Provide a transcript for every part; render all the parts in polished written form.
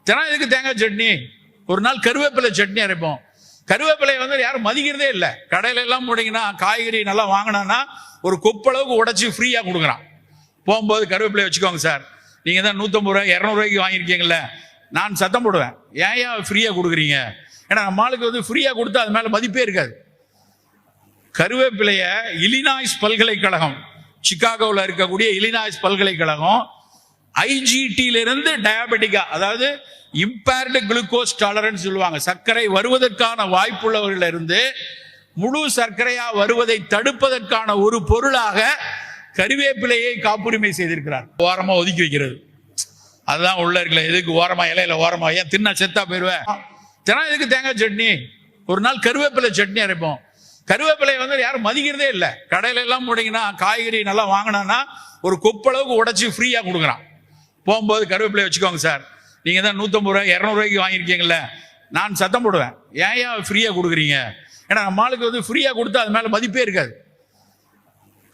தினம் எதுக்கு தேங்காய் சட்னி? ஒரு நாள் கருவேப்பிலை சட்னி அரைப்போம். கருவேப்பிலை யாரும் மதிக்கிறதே இல்லை. கடையில எல்லாம் போனீங்கன்னா காய்கறி நல்லா வாங்கினா ஒரு கொப்பளவுக்கு உடைச்சி ஃப்ரீயா கொடுக்குறான். போகும்போது கருவேப்பிலை வச்சுக்கோங்க சார், நீங்க தான் 150 ரூபாய் 200 ரூபாய்க்கு வாங்கியிருக்கீங்கல்ல, நான் சத்தம் போடுவேன், ஏன் ஃப்ரீயா கொடுக்குறீங்க? ஏன்னா நம்ம ஆளுக்கு ஃப்ரீயா கொடுத்தா அது மேல மதிப்பே இருக்காது. கருவேப்பிலைய இலினாய்ஸ் பல்கலைக்கழகம், சிகாகோவில் இருக்கக்கூடிய இலினாய்ஸ் பல்கலைக்கழகம் ஐஜிடியில இருந்து டயபெட்டிக்கா, அதாவது இம்பேர்டு குளுக்கோஸ் டாலரன்ஸ் சொல்லுவாங்க, சர்க்கரை வருவதற்கான வாய்ப்புள்ளவர்கள் இருந்து முழு சர்க்கரையா வருவதை தடுப்பதற்கான ஒரு பொருளாக கருவேப்பிலையை காப்புரிமை செய்திருக்கிறார். ஓரமா ஒதுக்கி வைக்கிறது, அதுதான் உள்ள இருக்கல. எதுக்கு ஓரமா, இலையில ஓரமா, ஏன் தின்னா செத்தா போயிருவேன்? தினம் எதுக்கு தேங்காய் சட்னி? ஒரு நாள் கருவேப்பிலை சட்னி அரைப்போம். கருவேப்பிலை யாரும் மதிக்கிறதே இல்லை. கடையில எல்லாம் போனீங்கன்னா காய்கறி நல்லா வாங்கினா ஒரு கொப்பளவுக்கு உடைச்சி ஃப்ரீயா கொடுக்குறான். போகும்போது கருவேப்பிலை வச்சுக்கோங்க சார், நீங்க தான் 150 ரூபாய் 200 ரூபாய்க்கு வாங்கியிருக்கீங்கல்ல, நான் சத்தம் போடுவேன், ஏன் ஃப்ரீயா கொடுக்குறீங்க? ஏன்னா நம்ம ஆளுக்கு ஃப்ரீயா கொடுத்தா அது மேல மதிப்பே இருக்காது.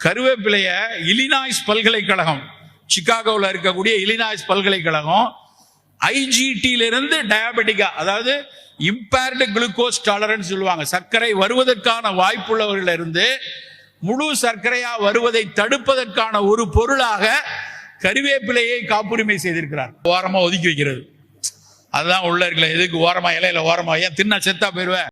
கருவேப்பிலைய இலினாய்ஸ் பல்கலைக்கழகம், சிகாகோவில் இருக்கக்கூடிய இலினாய்ஸ் பல்கலைக்கழகம் ஐஜிடியில இருந்து டயபெட்டிக்கா, அதாவது இம்பேர்டு குளுக்கோஸ் டாலரன்ஸ் சொல்லுவாங்க, சர்க்கரை வருவதற்கான வாய்ப்புள்ளவர்கள் இருந்து முழு சர்க்கரையா வருவதை தடுப்பதற்கான ஒரு பொருளாக கருவேப்பிலையை காப்புரிமை செய்திருக்கிறார். ஓரமா ஒதுக்கி வைக்கிறது, அதுதான் உள்ள இருக்கல. எதுக்கு ஓரமா, இலையில ஓரமா, ஏன் தின்னா செத்தா போயிருவேன்?